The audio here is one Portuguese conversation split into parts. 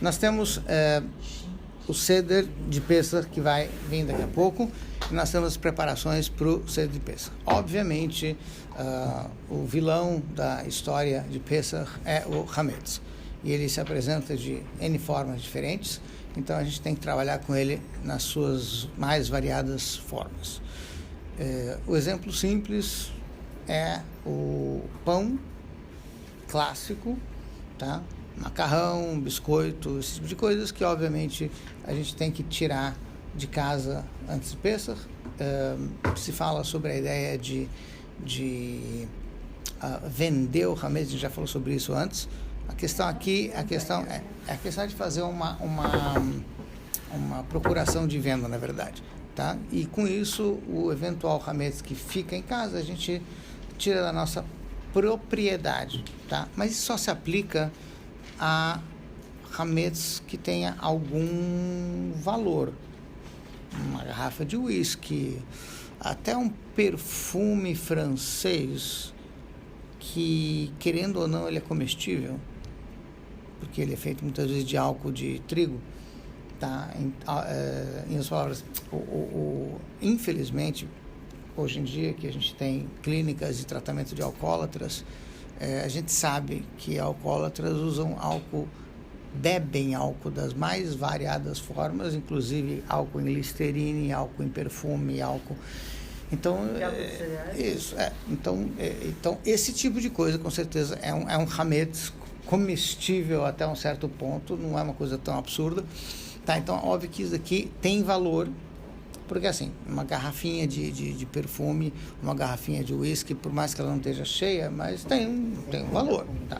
Nós temos o Seder de Pesach, que vai vir daqui a pouco, e nós temos as preparações para o Seder de Pesach. Obviamente, o vilão da história de Pesach é o Hametz, e ele se apresenta de N formas diferentes, então a gente tem que trabalhar com ele nas suas mais variadas formas. O exemplo simples é o pão clássico, tá? Macarrão, biscoito, esse tipo de coisas que obviamente a gente tem que tirar de casa antes de Pesach. Se fala sobre a ideia de vender o Hametz, a gente já falou sobre isso antes. A questão aqui, a questão é de fazer uma procuração de venda, na verdade, tá? E com isso, o eventual Hametz que fica em casa, a gente tira da nossa propriedade, tá? Mas isso só se aplica a Hametz que tenha algum valor. Uma garrafa de uísque, até um perfume francês que, querendo ou não, ele é comestível, porque ele é feito muitas vezes de álcool de trigo, tá? Em outras palavras, infelizmente, hoje em dia que a gente tem clínicas de tratamento de alcoólatras, a gente sabe que alcoólatras usam álcool, bebem álcool das mais variadas formas, inclusive álcool em listerine, álcool em perfume, álcool. Então, então esse tipo de coisa, com certeza, é um Hametz comestível até um certo ponto, não é uma coisa tão absurda, tá? Então, óbvio que isso aqui tem valor, porque assim, uma garrafinha de perfume, uma garrafinha de uísque, por mais que ela não esteja cheia, mas tem um valor, tá?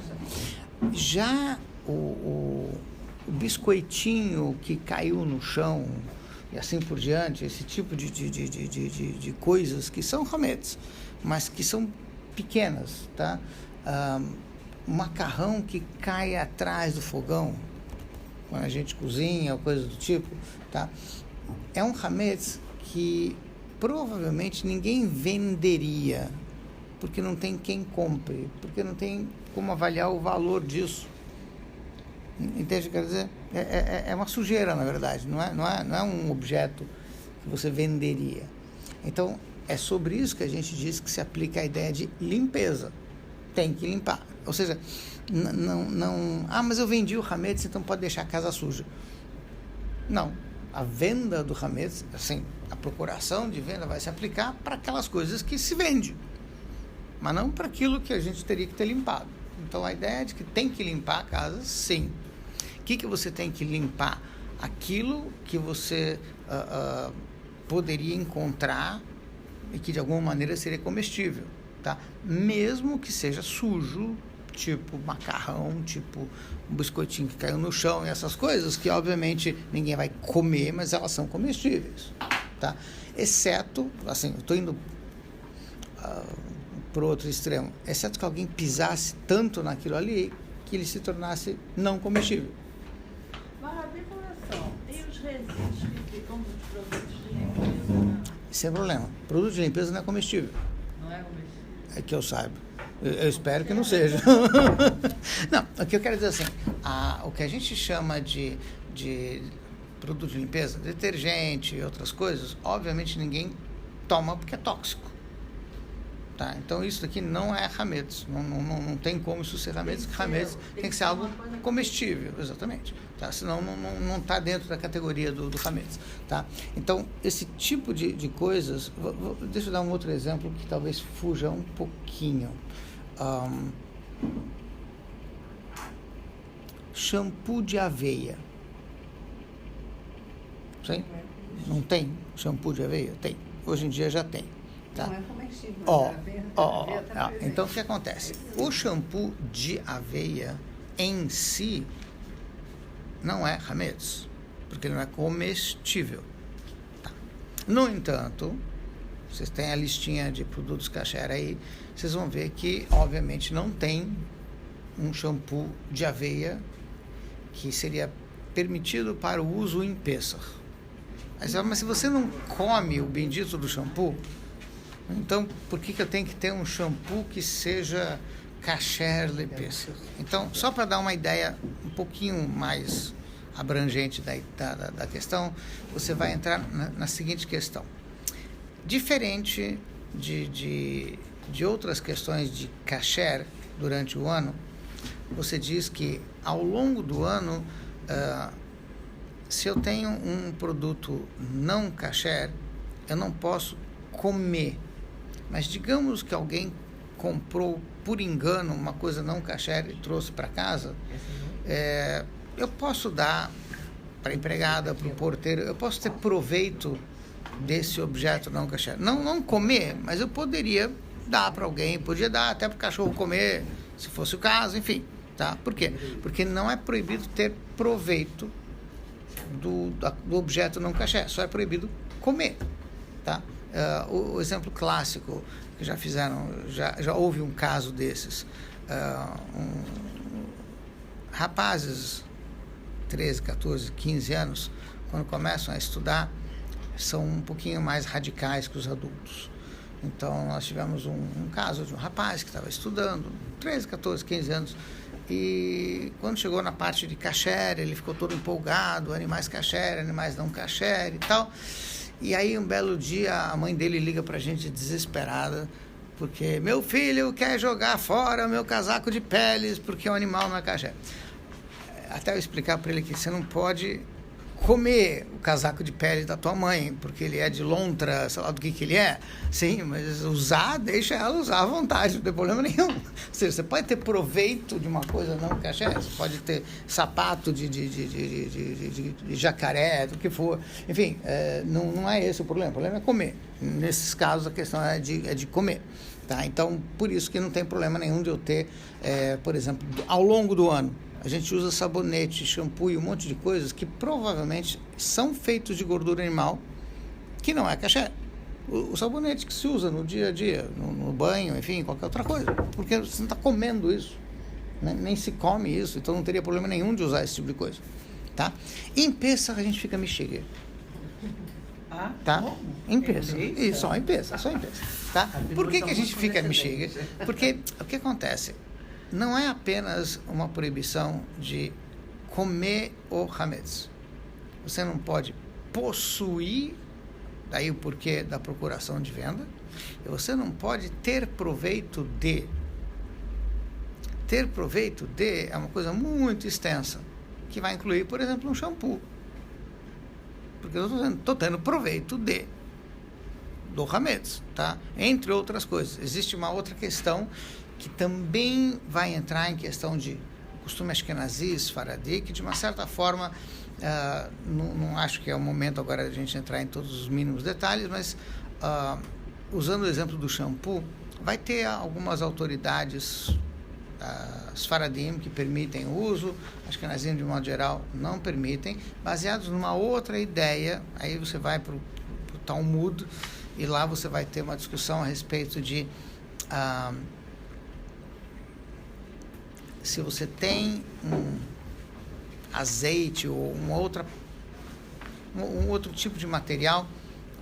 Já o biscoitinho que caiu no chão e assim por diante, esse tipo de coisas que são Hametz, mas que são pequenas, tá? Um macarrão que cai atrás do fogão, quando a gente cozinha ou coisa do tipo, tá? É um Hametz que provavelmente ninguém venderia, porque não tem quem compre, porque não tem como avaliar o valor disso. Entende o que eu quero dizer? É uma sujeira, na verdade, não é um objeto que você venderia. Então, é sobre isso que a gente diz que se aplica a ideia de limpeza. Tem que limpar. Ou seja, mas eu vendi o Hametz, então pode deixar a casa suja. Não. A venda do Hametz, assim, a procuração de venda vai se aplicar para aquelas coisas que se vende, mas não para aquilo que a gente teria que ter limpado. Então, a ideia é de que tem que limpar a casa, sim. O que você tem que limpar? Aquilo que você poderia encontrar e que de alguma maneira seria comestível, tá? Mesmo que seja sujo, tipo macarrão, tipo um biscoitinho que caiu no chão e essas coisas que obviamente ninguém vai comer, mas elas são comestíveis, tá? Exceto, assim, eu estou indo para o outro extremo, exceto que alguém pisasse tanto naquilo ali que ele se tornasse não comestível. E os resíduos que ficam dos produtos de limpeza? Né? Esse é o problema. Produto de limpeza não é comestível. Não é comestível? É que eu saiba. Eu espero que não seja. Não, o que eu quero dizer assim, o que a gente chama de produto de limpeza, detergente e outras coisas, obviamente ninguém toma porque é tóxico. Tá? Então isso daqui não é Hametz, não tem como isso ser Hametz, que Hametz tem que ser algo comestível, exatamente. Tá? Senão não está dentro da categoria do Hametz. Tá? Então esse tipo de coisas, deixa eu dar um outro exemplo que talvez fuja um pouquinho. Shampoo de aveia. Sim? Não tem shampoo de aveia? Tem. Hoje em dia já tem. Tá? Não é comestível, Então o que acontece? O shampoo de aveia em si não é Hametz, porque ele não é comestível. Tá. No entanto, vocês têm a listinha de produtos kasher aí, vocês vão ver que obviamente não tem um shampoo de aveia que seria permitido para o uso em Pesach. Mas se você não come o bendito do shampoo, então por que eu tenho que ter um shampoo que seja kasher le Pesach? Então, só para dar uma ideia um pouquinho mais abrangente da questão, você vai entrar na seguinte questão. Diferente de outras questões de kasher durante o ano, você diz que ao longo do ano, se eu tenho um produto não kasher, eu não posso comer. Mas digamos que alguém comprou por engano uma coisa não kasher e trouxe para casa, eu posso dar para a empregada, para o porteiro, eu posso ter proveito desse objeto não kasher. Não comer, mas eu poderia dar para alguém, podia dar até para o cachorro comer, se fosse o caso, enfim. Tá? Por quê? Porque não é proibido ter proveito do objeto não kasher, só é proibido comer. Tá? O exemplo clássico que já fizeram, já houve um caso desses. Rapazes, 13, 14, 15 anos, quando começam a estudar, são um pouquinho mais radicais que os adultos. Então, nós tivemos um caso de um rapaz que estava estudando, 13, 14, 15 anos, e quando chegou na parte de kasher, ele ficou todo empolgado, animais kasher, animais não kasher e tal. E aí, um belo dia, a mãe dele liga pra gente desesperada, porque meu filho quer jogar fora meu casaco de peles, porque o animal não é kasher. Até eu explicar para ele que você não pode comer o casaco de pele da tua mãe, porque ele é de lontra, sei lá do que ele é. Sim, mas deixa ela usar à vontade, não tem problema nenhum. Ou seja, você pode ter proveito de uma coisa não kasher, você pode ter sapato de jacaré, do que for. Enfim, não é esse o problema é comer. Nesses casos, a questão é de comer. Tá? Então, por isso que não tem problema nenhum de eu ter, por exemplo, ao longo do ano, a gente usa sabonete, shampoo e um monte de coisas que provavelmente são feitos de gordura animal, que não é kasher. O sabonete que se usa no dia a dia, no banho, enfim, qualquer outra coisa. Porque você não está comendo isso. Né? Nem se come isso, então não teria problema nenhum de usar esse tipo de coisa. Tá? Em Pesach a gente fica mexer. Tá? Em Pesach. Isso, só em Pesach. Tá? Por que a gente fica mexer? Porque o que acontece? Não é apenas uma proibição de comer o hametz. Você não pode possuir, daí o porquê da procuração de venda, e você não pode ter proveito de. Ter proveito de é uma coisa muito extensa, que vai incluir, por exemplo, um shampoo. Porque eu estou tendo proveito do hametz, tá? Entre outras coisas. Existe uma outra questão que também vai entrar em questão de costume ashkenazi, sfaradi, que de uma certa forma, não acho que é o momento agora de a gente entrar em todos os mínimos detalhes, mas usando o exemplo do shampoo, vai ter algumas autoridades sfaradim que permitem o uso, ashkenazim de modo geral não permitem, baseados numa outra ideia. Aí você vai para o Talmud e lá você vai ter uma discussão a respeito de se você tem um azeite ou um outro tipo de material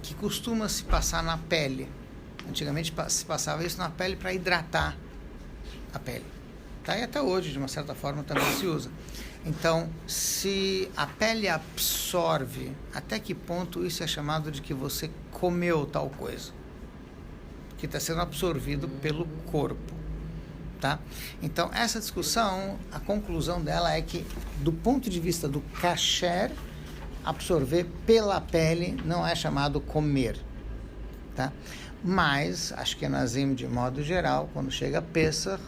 que costuma se passar na pele. Antigamente se passava isso na pele para hidratar a pele. Tá? E até hoje, de uma certa forma, também se usa. Então, se a pele absorve, até que ponto isso é chamado de que você comeu tal coisa? Que está sendo absorvido pelo corpo. Tá? Então, essa discussão, a conclusão dela é que, do ponto de vista do kasher, absorver pela pele não é chamado comer. Tá? Mas, ashkenazim, de modo geral, quando chega a Pesach,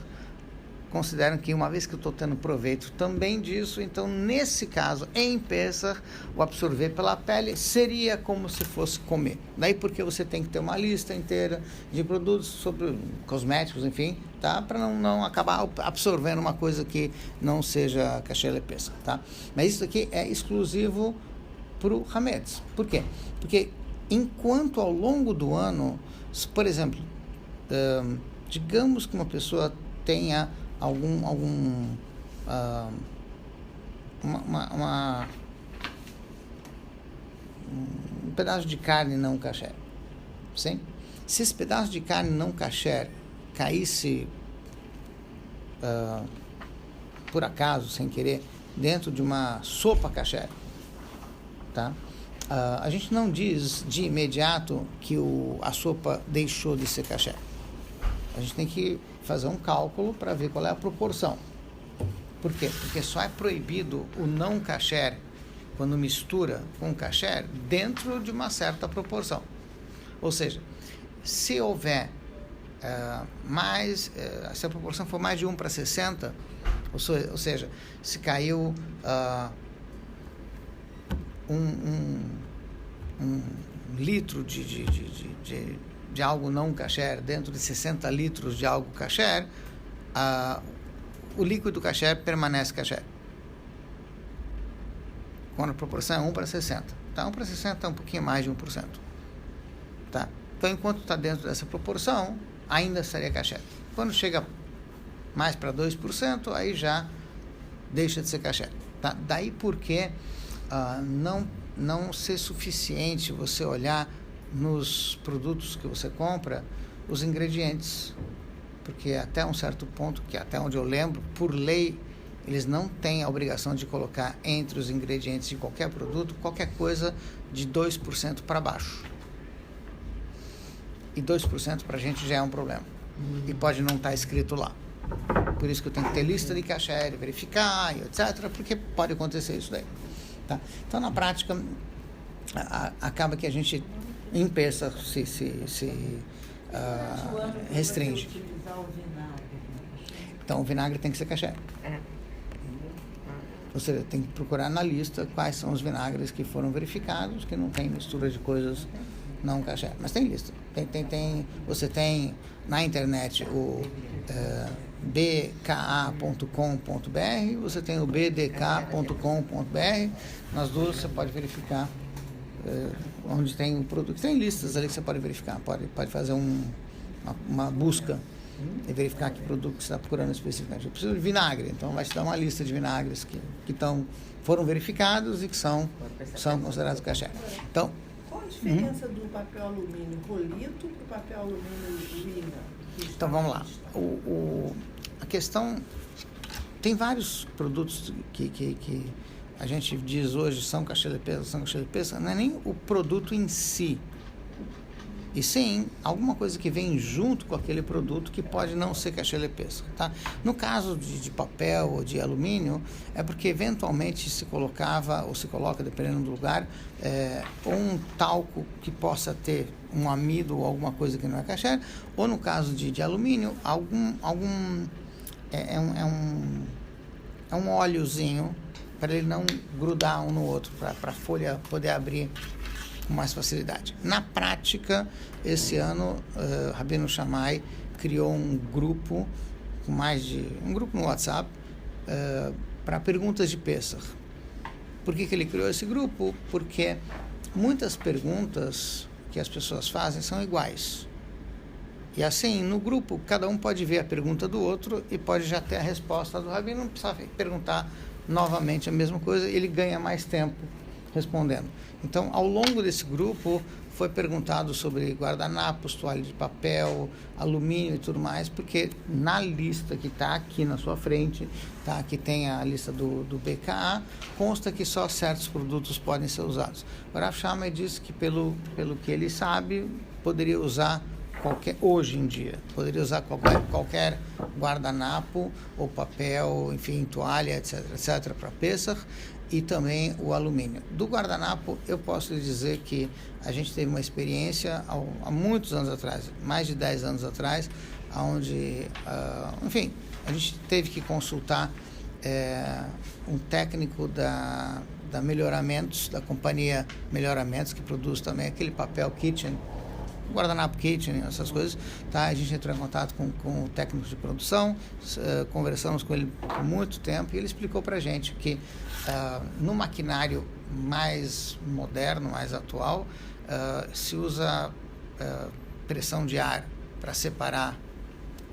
consideram que uma vez que eu estou tendo proveito também disso, então nesse caso, em Pesach, o absorver pela pele seria como se fosse comer. Daí porque você tem que ter uma lista inteira de produtos sobre cosméticos, enfim, tá? Para não acabar absorvendo uma coisa que não seja kasher le Pesach, tá? Mas isso aqui é exclusivo para o hametz. Por quê? Porque enquanto ao longo do ano, por exemplo, digamos que uma pessoa tenha um pedaço de carne não kasher, sim? Se esse pedaço de carne não kasher caísse por acaso, sem querer, dentro de uma sopa kasher, tá? A gente não diz de imediato que a sopa deixou de ser kasher. A gente tem que fazer um cálculo para ver qual é a proporção. Por quê? Porque só é proibido o não kasher quando mistura com kasher dentro de uma certa proporção. Ou seja, se houver se a proporção for mais de 1:60, ou seja, se caiu um litro de algo não kasher dentro de 60 litros de algo kasher, o líquido kasher permanece kasher. Quando a proporção é 1:60. Tá? 1:60 é um pouquinho mais de 1%. Tá? Então, enquanto está dentro dessa proporção, ainda seria kasher. Quando chega mais para 2%, aí já deixa de ser kasher. Tá? Daí porque não ser suficiente você olhar nos produtos que você compra os ingredientes, porque até um certo ponto, que até onde eu lembro, por lei, eles não têm a obrigação de colocar entre os ingredientes de qualquer produto qualquer coisa de 2% para baixo. E 2% para a gente já é um problema. E pode não estar escrito lá. Por isso que eu tenho que ter lista de kasher, verificar, e etc., porque pode acontecer isso daí. Tá? Então, na prática, acaba que a gente em Pesach se restringe. Então, o vinagre tem que ser kasher. Ou seja, tem que procurar na lista quais são os vinagres que foram verificados, que não tem mistura de coisas não kasher. Mas tem lista. Você tem na internet o bka.com.br, você tem o bdk.com.br. Nas duas você pode verificar onde tem o produto. Tem listas ali que você pode verificar. Pode fazer uma busca e verificar que produto que você está procurando especificamente. Eu preciso de vinagre, então vai te dar uma lista de vinagres que foram verificados e que são considerados kasher. Então, qual a diferença do papel alumínio rolito para o papel alumínio lina? Então vamos lá. A questão, tem vários produtos que a gente diz hoje são kasher lepesa, não é nem o produto em si, e sim alguma coisa que vem junto com aquele produto que pode não ser kasher lepesa, tá? No caso de papel ou de alumínio, é porque eventualmente se colocava ou se coloca, dependendo do lugar, ou um talco que possa ter um amido ou alguma coisa que não é kasher, ou no caso de alumínio, é um óleozinho para ele não grudar um no outro, para a folha poder abrir com mais facilidade. Na prática, esse ano, Rabbeinu Shammai criou um grupo no WhatsApp para perguntas de Pesach. Por que ele criou esse grupo? Porque muitas perguntas que as pessoas fazem são iguais. E assim, no grupo, cada um pode ver a pergunta do outro e pode já ter a resposta do Rabino, não precisa perguntar novamente a mesma coisa, ele ganha mais tempo respondendo. Então, ao longo desse grupo, foi perguntado sobre guardanapos, toalha de papel, alumínio e tudo mais, porque na lista que está aqui na sua frente, tá, que tem a lista do BKA, consta que só certos produtos podem ser usados. O Rav Shammai disse que, pelo que ele sabe, poderia usar hoje em dia, poderia usar qualquer guardanapo ou papel, enfim, toalha, etc., para Pesach, e também o alumínio. Do guardanapo, eu posso lhe dizer que a gente teve uma experiência há muitos anos atrás, mais de 10 anos atrás, onde, enfim, a gente teve que consultar um técnico da Melhoramentos, da companhia Melhoramentos, que produz também aquele papel Kitchen, guardanapo Kitchen, essas coisas, tá? A gente entrou em contato com o técnico de produção, conversamos com ele por muito tempo e ele explicou para a gente que no maquinário mais moderno, mais atual, se usa pressão de ar para separar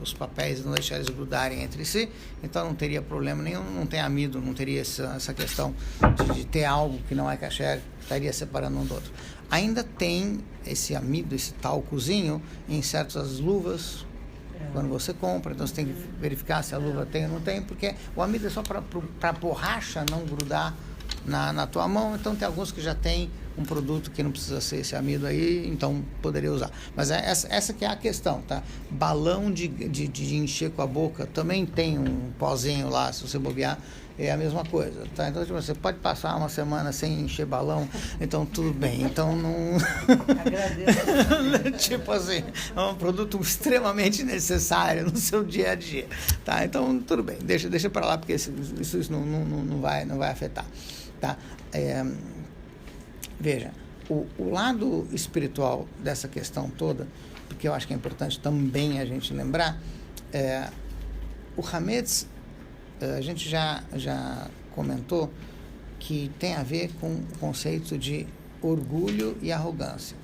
os papéis e não deixar eles grudarem entre si, então não teria problema nenhum, não tem amido, não teria essa questão de ter algo que não é kasher, que estaria separando um do outro. Ainda tem esse amido, esse talcozinho em certas luvas quando você compra, então você tem que verificar se a luva tem ou não tem, porque o amido é só para a borracha não grudar na tua mão, então tem alguns que já tem um produto que não precisa ser esse amido aí, então poderia usar. Mas essa que é a questão, tá? Balão de encher com a boca, também tem um pozinho lá, se você bobear, é a mesma coisa, tá? Então, tipo, você pode passar uma semana sem encher balão, então tudo bem. Então, não... Agradeço. Tipo assim, é um produto extremamente necessário no seu dia a dia, tá? Então, tudo bem, deixa para lá, porque isso não vai afetar, tá? Veja, o lado espiritual dessa questão toda, porque eu acho que é importante também a gente lembrar, o Hametz, a gente já comentou que tem a ver com o conceito de orgulho e arrogância.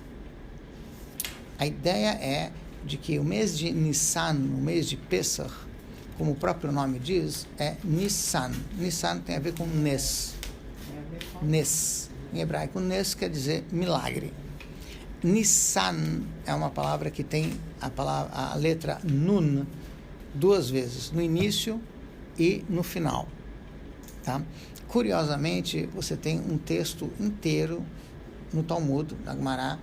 A ideia é de que o mês de Nissan, o mês de Pesach, como o próprio nome diz, é Nissan. Nissan tem a ver com Nes. Nes. Em hebraico, Nes quer dizer milagre. Nissan é uma palavra que tem a letra Nun duas vezes, no início e no final. Tá? Curiosamente, você tem um texto inteiro no Talmud, na Gemara,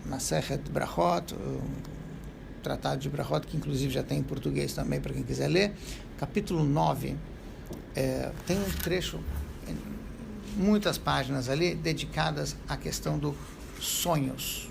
Masechet Brachot, o Tratado de Brachot, que inclusive já tem em português também, para quem quiser ler. Capítulo 9, tem um trecho, muitas páginas ali, dedicadas à questão dos sonhos.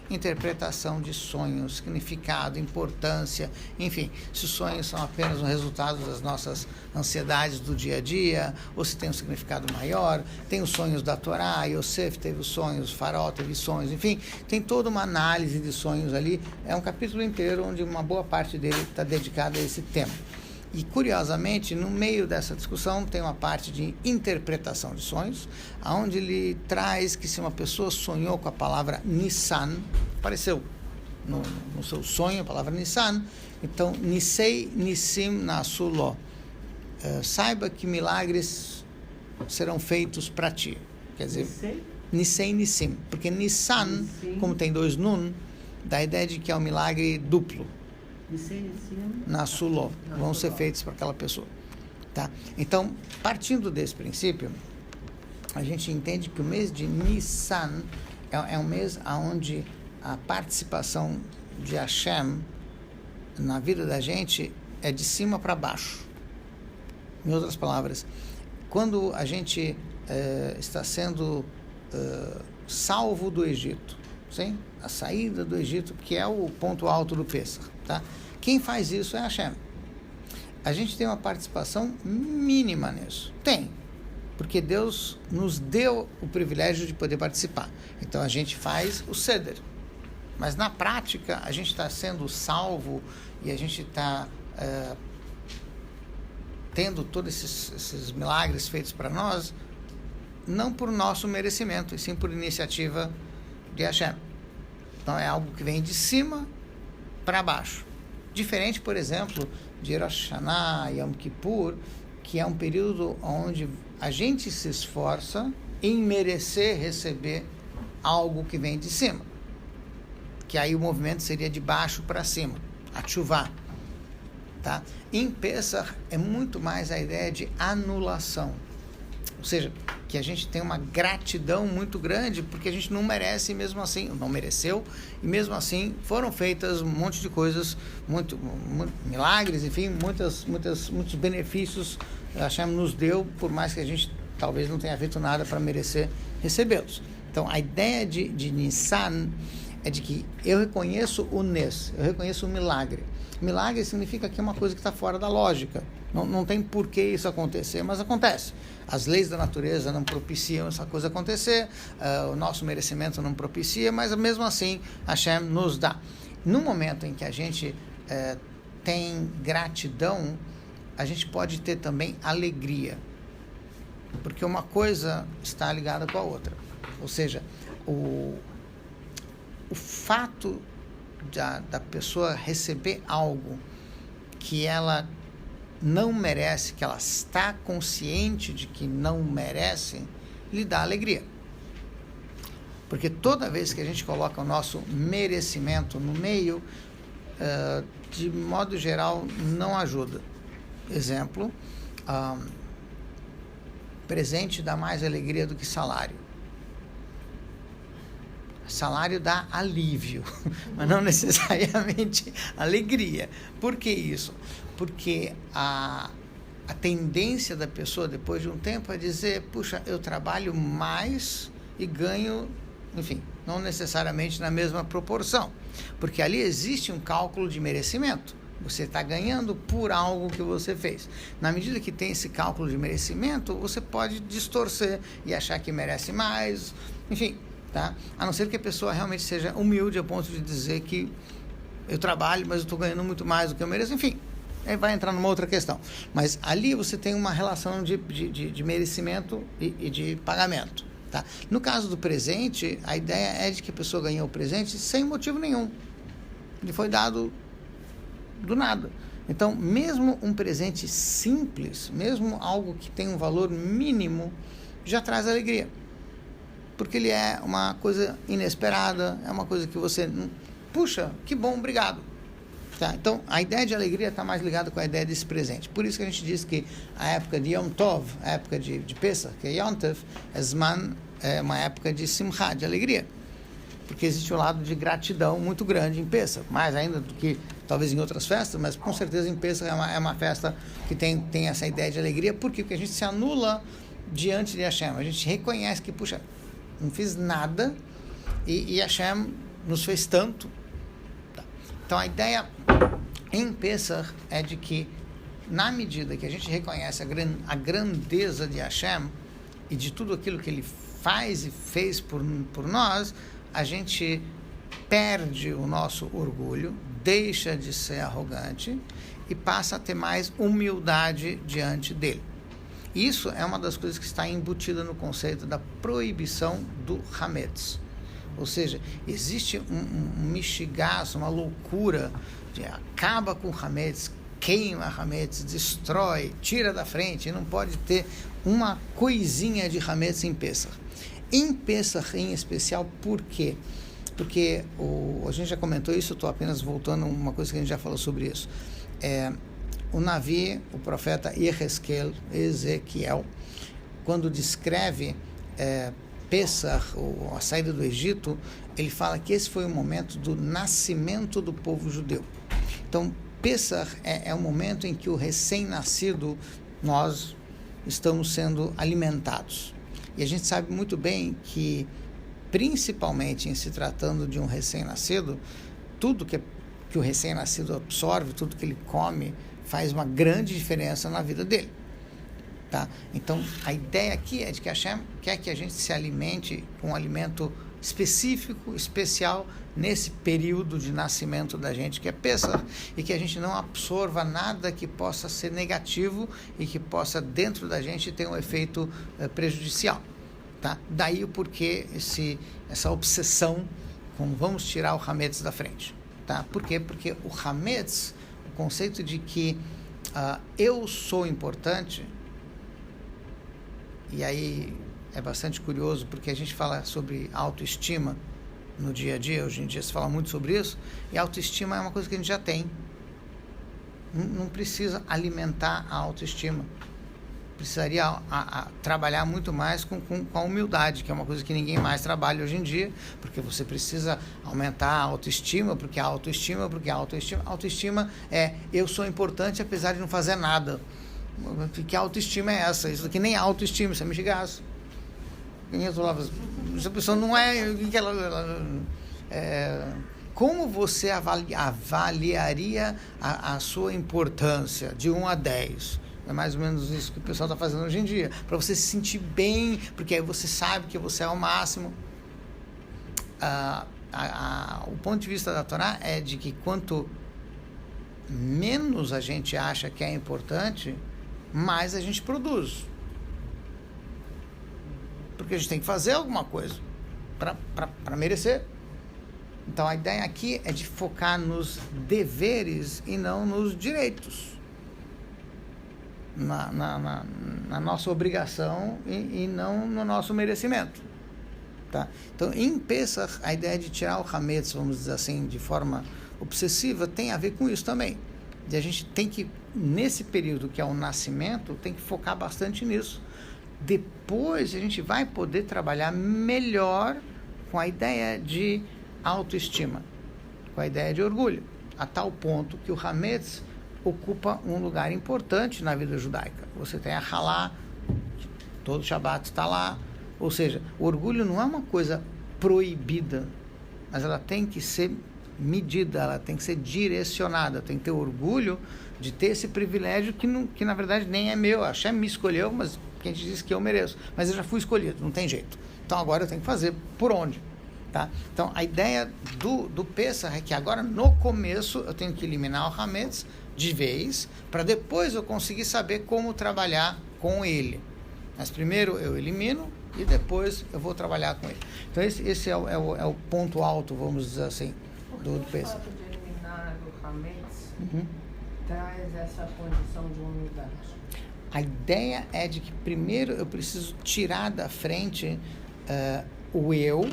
Interpretação de sonhos, significado, importância, enfim, se os sonhos são apenas um resultado das nossas ansiedades do dia a dia, ou se tem um significado maior. Tem os sonhos da Torá, Yosef teve os sonhos, Faraó teve sonhos, enfim, tem toda uma análise de sonhos ali. É um capítulo inteiro onde uma boa parte dele está dedicada a esse tema. E, curiosamente, no meio dessa discussão tem uma parte de interpretação de sonhos, onde ele traz que se uma pessoa sonhou com a palavra Nissan, apareceu no seu sonho a palavra Nissan, então, Nisei Nissim Nasuló, saiba que milagres serão feitos para ti. Quer dizer, Nisei Nissim, porque Nissan, como tem dois nun, dá a ideia de que é um milagre duplo. Na Suló, vão ser feitos para aquela pessoa, tá? Então, partindo desse princípio, a gente entende que o mês de Nissan é um mês onde a participação de Hashem na vida da gente é de cima para baixo. Em outras palavras, quando a gente está sendo salvo do Egito, sim? A saída do Egito, que é o ponto alto do Pesach, tá? Quem faz isso é Hashem. A gente tem uma participação mínima nisso. Tem, porque Deus nos deu o privilégio de poder participar. Então a gente faz o Seder. Mas na prática, a gente está sendo salvo e a gente está tendo todos esses milagres feitos para nós, não por nosso merecimento, e sim por iniciativa de Hashem. Então é algo que vem de cima para baixo. Diferente, por exemplo, de Rosh Hashanah, Yom Kippur, que é um período onde a gente se esforça em merecer receber algo que vem de cima. Que aí o movimento seria de baixo para cima, a tchuvá. Tá? Em Pesach é muito mais a ideia de anulação. Ou seja, que a gente tem uma gratidão muito grande, porque a gente não merece, mesmo assim, não mereceu, e mesmo assim foram feitas um monte de coisas, muito milagres, enfim, muitos benefícios a Hashem nos deu, por mais que a gente talvez não tenha feito nada para merecer recebê-los. Então, a ideia de Nissan é de que eu reconheço o Nes, eu reconheço o milagre. Milagre significa que é uma coisa que está fora da lógica. Não tem por que isso acontecer, mas acontece. As leis da natureza não propiciam essa coisa acontecer, o nosso merecimento não propicia, mas mesmo assim Hashem nos dá. No momento em que a gente tem gratidão, a gente pode ter também alegria, porque uma coisa está ligada com a outra. Ou seja, o fato da pessoa receber algo que ela não merece, que ela está consciente de que não merece, lhe dá alegria. Porque toda vez que a gente coloca o nosso merecimento no meio, de modo geral, não ajuda. Exemplo, presente dá mais alegria do que salário. Salário dá alívio, mas não necessariamente alegria. Por que isso? Porque a tendência da pessoa, depois de um tempo, é dizer, puxa, eu trabalho mais e ganho, enfim, não necessariamente na mesma proporção. Porque ali existe um cálculo de merecimento. Você está ganhando por algo que você fez. Na medida que tem esse cálculo de merecimento, você pode distorcer e achar que merece mais, enfim, tá? A não ser que a pessoa realmente seja humilde a ponto de dizer que eu trabalho, mas eu estou ganhando muito mais do que eu mereço, enfim, aí vai entrar numa outra questão. Mas ali você tem uma relação de merecimento e de pagamento, tá? No caso do presente, a ideia é de que a pessoa ganhou o presente sem motivo nenhum. Ele foi dado do nada. Então, mesmo um presente simples, mesmo algo que tem um valor mínimo, já traz alegria. Porque ele é uma coisa inesperada, é uma coisa que você... Puxa, que bom, obrigado. Tá? Então, a ideia de alegria está mais ligada com a ideia desse presente. Por isso que a gente diz que a época de Yom Tov, a época de Pesach, que é Yom Tov, é uma época de Simcha, de alegria. Porque existe um lado de gratidão muito grande em Pesach, mais ainda do que talvez em outras festas, mas com certeza em Pesach é uma festa que tem essa ideia de alegria. Por quê? Porque a gente se anula diante de Hashem. A gente reconhece que, puxa, não fiz nada e Hashem nos fez tanto. Então a ideia em Pesach é de que, na medida que a gente reconhece a grandeza de Hashem e de tudo aquilo que Ele faz e fez por nós, a gente perde o nosso orgulho, deixa de ser arrogante e passa a ter mais humildade diante dele. Isso é uma das coisas que está embutida no conceito da proibição do Hametz. Ou seja, existe um mixigaço, uma loucura, de acaba com o Hametz, queima Hametz, destrói, tira da frente, não pode ter uma coisinha de Hametz em Pesach. Em Pesach em especial, por quê? Porque a gente já comentou isso, eu estou apenas voltando a uma coisa que a gente já falou sobre isso. O Navi, o profeta Ezequiel, quando descreve Pesach, a saída do Egito, ele fala que esse foi o momento do nascimento do povo judeu. Então, Pesach é o momento em que o recém-nascido, nós estamos sendo alimentados. E a gente sabe muito bem que, principalmente em se tratando de um recém-nascido, tudo que o recém-nascido absorve, tudo que ele come, faz uma grande diferença na vida dele. Tá? Então, a ideia aqui é de que Hashem quer que a gente se alimente com um alimento específico, especial, nesse período de nascimento da gente, que é Pesach, e que a gente não absorva nada que possa ser negativo e que possa, dentro da gente, ter um efeito prejudicial. Tá? Daí o porquê essa obsessão com vamos tirar o Hametz da frente. Tá? Por quê? Porque o Hametz, o conceito de que eu sou importante, e aí é bastante curioso, porque a gente fala sobre autoestima no dia a dia, hoje em dia se fala muito sobre isso, e autoestima é uma coisa que a gente já tem. Não precisa alimentar a autoestima. Precisaria trabalhar muito mais com a humildade, que é uma coisa que ninguém mais trabalha hoje em dia, porque você precisa aumentar a autoestima, porque a autoestima é eu sou importante apesar de não fazer nada. Que autoestima é essa? Isso aqui nem é autoestima, isso é mixigaço. Essa pessoa não é... Como você avaliaria a sua importância de 1 a 10? É mais ou menos isso que o pessoal está fazendo hoje em dia. Para você se sentir bem, porque aí você sabe que você é o máximo. O ponto de vista da Torá é de que quanto menos a gente acha que é importante, mais a gente produz. Porque a gente tem que fazer alguma coisa para merecer. Então a ideia aqui é de focar nos deveres e não nos direitos. Na nossa obrigação e não no nosso merecimento. Tá? Então, em Pesach, a ideia é de tirar o Hametz, vamos dizer assim, de forma obsessiva tem a ver com isso também. E a gente tem que, nesse período que é o nascimento, tem que focar bastante nisso. Depois a gente vai poder trabalhar melhor com a ideia de autoestima, com a ideia de orgulho, a tal ponto que o Hametz ocupa um lugar importante na vida judaica. Você tem a Halá, todo Shabbat está lá, ou seja, o orgulho não é uma coisa proibida, mas ela tem que ser medida, ela tem que ser direcionada, tem que ter orgulho de ter esse privilégio que na verdade nem é meu. A Hashem me escolheu, mas quem te disse que eu mereço? Mas eu já fui escolhido, não tem jeito. Então agora eu tenho que fazer por onde? Tá? Então a ideia do Pesach é que agora no começo eu tenho que eliminar o Hametz de vez, para depois eu conseguir saber como trabalhar com ele. Mas primeiro eu elimino e depois eu vou trabalhar com ele. Então esse é o ponto alto, vamos dizer assim, do Pesach. O fato de eliminar o Hametz traz essa condição de humildade. A ideia é de que primeiro eu preciso tirar da frente o eu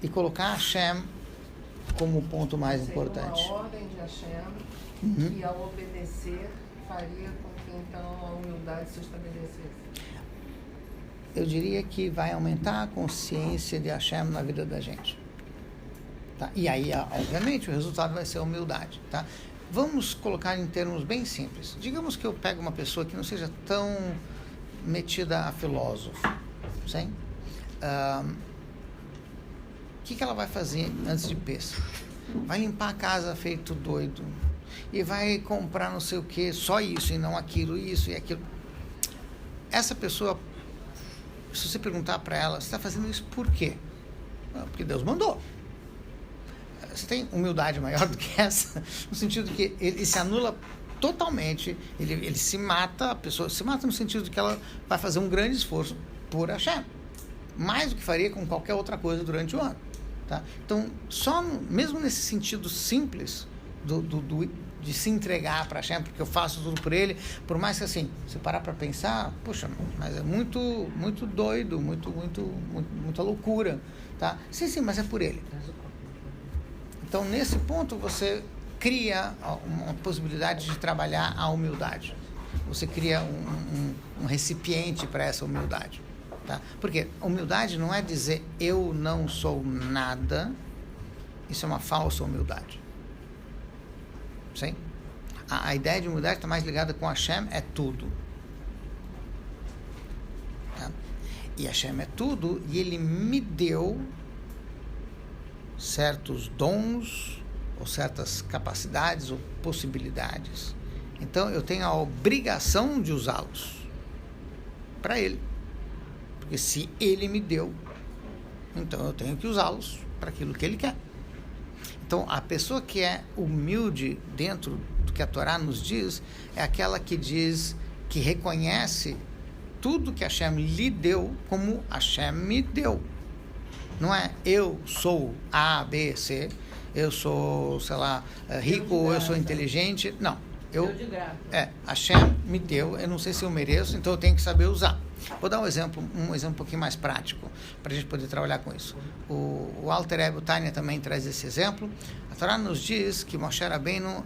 e colocar Hashem como o ponto mais importante. Uma ordem de Hashem que ao obedecer faria com que então a humildade se estabelecesse. Eu diria que vai aumentar a consciência de Hashem na vida da gente. Tá? E aí, obviamente, o resultado vai ser a humildade. Tá? Vamos colocar em termos bem simples. Digamos que eu pego uma pessoa que não seja tão metida a filósofo. Sim? O que ela vai fazer antes de Pesach? Vai limpar a casa feito doido. E vai comprar não sei o que, só isso e não aquilo, isso e aquilo. Essa pessoa, se você perguntar para ela, você está fazendo isso por quê? Porque Deus mandou. Você tem humildade maior do que essa? No sentido que ele se anula totalmente, ele se mata, a pessoa se mata no sentido de que ela vai fazer um grande esforço por Hashem. Mais do que faria com qualquer outra coisa durante o ano. Tá? Então, mesmo nesse sentido simples de se entregar para Hashem, porque eu faço tudo por ele, por mais que assim, você parar para pensar, poxa, mas é muito, muito doido, muita loucura, tá? Sim, mas é por ele. Então, nesse ponto, você cria uma possibilidade de trabalhar a humildade. Você cria um recipiente para essa humildade. Tá? Porque humildade não é dizer eu não sou nada, isso é uma falsa humildade. Sim? A ideia de humildade está mais ligada com Hashem, é tudo. Tá? E Hashem é tudo, e Ele me deu certos dons, ou certas capacidades, ou possibilidades. Então, eu tenho a obrigação de usá-los para Ele. Porque se Ele me deu, então eu tenho que usá-los para aquilo que Ele quer. Então, a pessoa que é humilde dentro do que a Torá nos diz, é aquela que diz, que reconhece tudo que Hashem lhe deu como Hashem me deu. Não é eu sou A, B, C, eu sou, sei lá, rico ou eu sou inteligente. Não. Hashem me deu, eu não sei se eu mereço, então eu tenho que saber usar. Vou dar um exemplo um pouquinho mais prático, para a gente poder trabalhar com isso. O Alter Rebbe Tanya também traz esse exemplo. A Torá nos diz que Moshe Rabbeinu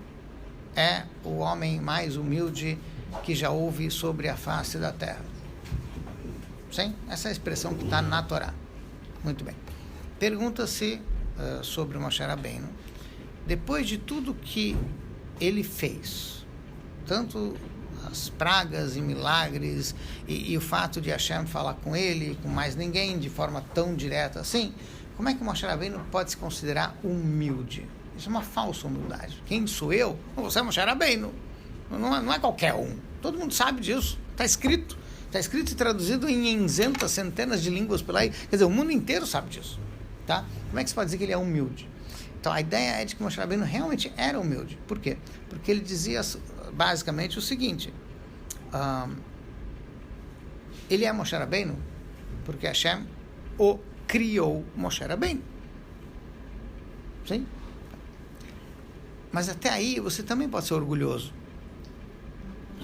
é o homem mais humilde que já houve sobre a face da terra. Sim? Essa é a expressão que está na Torá. Muito bem. Pergunta-se sobre Moshe Rabbeinu, depois de tudo que ele fez, tanto as pragas e milagres e o fato de Hashem falar com ele, com mais ninguém, de forma tão direta assim, como é que o Moshe Rabbeinu pode se considerar humilde? Isso é uma falsa humildade. Quem sou eu? Você é Moshe Rabbeinu. Não é qualquer um. Todo mundo sabe disso. Está escrito. Está escrito e traduzido em centenas de línguas por aí. Quer dizer, o mundo inteiro sabe disso. Tá? Como é que você pode dizer que ele é humilde? Então, a ideia é de que Moshe Rabbeinu realmente era humilde. Por quê? Porque ele dizia basicamente o seguinte, ele é Moshe Rabbeinu porque Hashem o criou Moshe Rabbeinu. Sim? Mas até aí você também pode ser orgulhoso.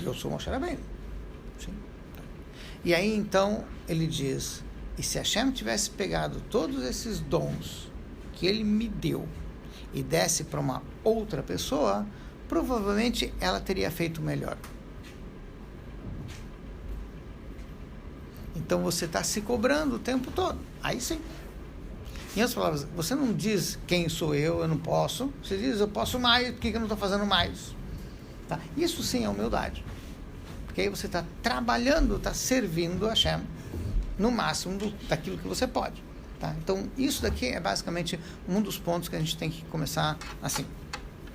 Eu sou Moshe Rabbeinu. Sim? E aí então ele diz, e se Hashem tivesse pegado todos esses dons que ele me deu e desse para uma outra pessoa, provavelmente ela teria feito melhor. Então você está se cobrando o tempo todo. Aí sim. Em outras palavras, você não diz quem sou eu não posso. Você diz eu posso mais, por que eu não estou fazendo mais? Tá? Isso sim é humildade. Porque aí você está trabalhando, está servindo a Hashem no máximo daquilo que você pode. Tá? Então isso daqui é basicamente um dos pontos que a gente tem que começar assim,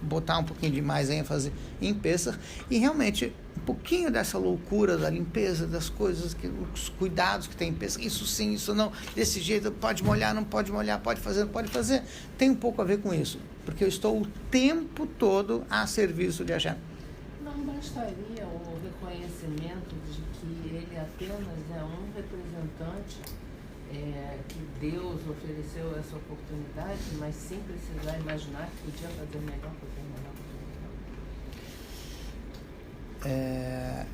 botar um pouquinho de mais ênfase em Pesach e realmente um pouquinho dessa loucura da limpeza das coisas, os cuidados que tem em Pesach, isso sim, isso não, desse jeito, pode molhar, não pode molhar, pode fazer, não pode fazer, tem um pouco a ver com isso, porque eu estou o tempo todo a serviço de Hashem. Não bastaria o reconhecimento de que ele apenas é um representante que Deus ofereceu essa oportunidade, mas sem precisar imaginar que podia fazer melhor,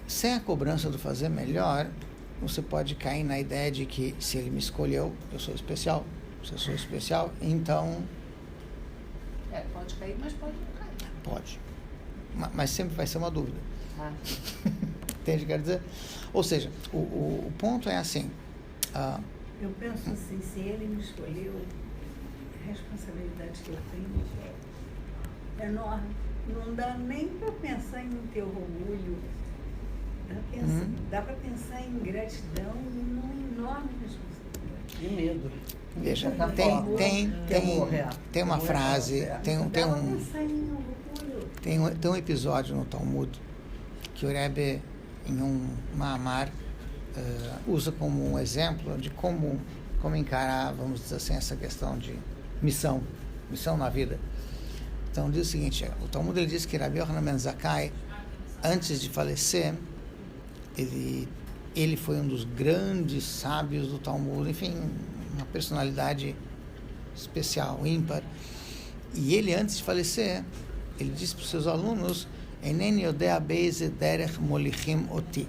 sem a cobrança do fazer melhor, você pode cair na ideia de que se ele me escolheu, eu sou especial. Se eu sou especial, então... pode cair, mas pode não cair. Pode. Mas sempre vai ser uma dúvida. Entende o que eu quero dizer? Ou seja, o ponto é assim... eu penso assim, se ele me escolheu, a responsabilidade que eu tenho é enorme. Não dá nem para pensar em ter orgulho. Dá para pensar em gratidão e numa enorme responsabilidade. E medo. Veja, tem uma frase, tem um episódio no Talmud que o Rebbe, em um Ma'amar, usa como um exemplo de como encarar, vamos dizer assim, essa questão de missão na vida. Então diz o seguinte, o Talmud ele diz que Rabbi Yochanan ben Zakkai, antes de falecer, ele foi um dos grandes sábios do Talmud, enfim, uma personalidade especial, ímpar. E ele, antes de falecer, ele disse para os seus alunos, Eneni yodea be'eze derech molichim oti.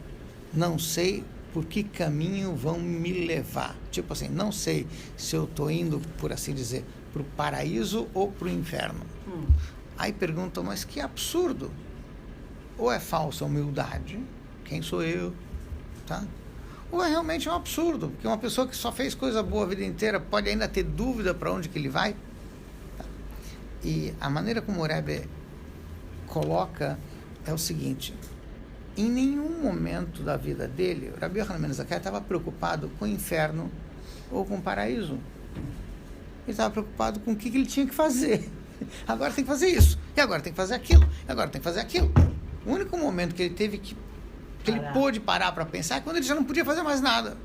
Não sei por que caminho vão me levar. Tipo assim, não sei se eu estou indo, por assim dizer, para o paraíso ou para o inferno. Aí perguntam, mas que absurdo. Ou é falsa humildade, quem sou eu, tá? Ou é realmente um absurdo, porque uma pessoa que só fez coisa boa a vida inteira pode ainda ter dúvida para onde que ele vai. Tá? E a maneira como o Rebbe coloca é o seguinte, em nenhum momento da vida dele, o Rabbi Yochanan ben Zakkai estava preocupado com o inferno ou com o paraíso. Ele estava preocupado com o que ele tinha que fazer. Agora tem que fazer isso, e agora tem que fazer aquilo, e agora tem que fazer aquilo. O único momento que ele teve que ele pôde parar para pensar é quando ele já não podia fazer mais nada.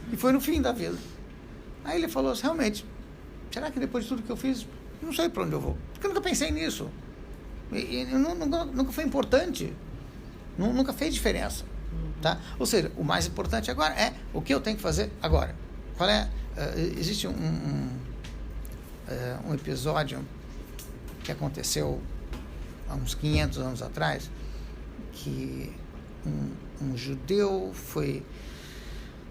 E foi no fim da vida. Aí ele falou assim, realmente, será que depois de tudo que eu fiz, não sei para onde eu vou? Porque eu nunca pensei nisso. E nunca foi importante. Nunca fez diferença. Tá? Ou seja, o mais importante agora é o que eu tenho que fazer agora. Qual é? Existe um episódio que aconteceu há uns 500 anos atrás, que um judeu foi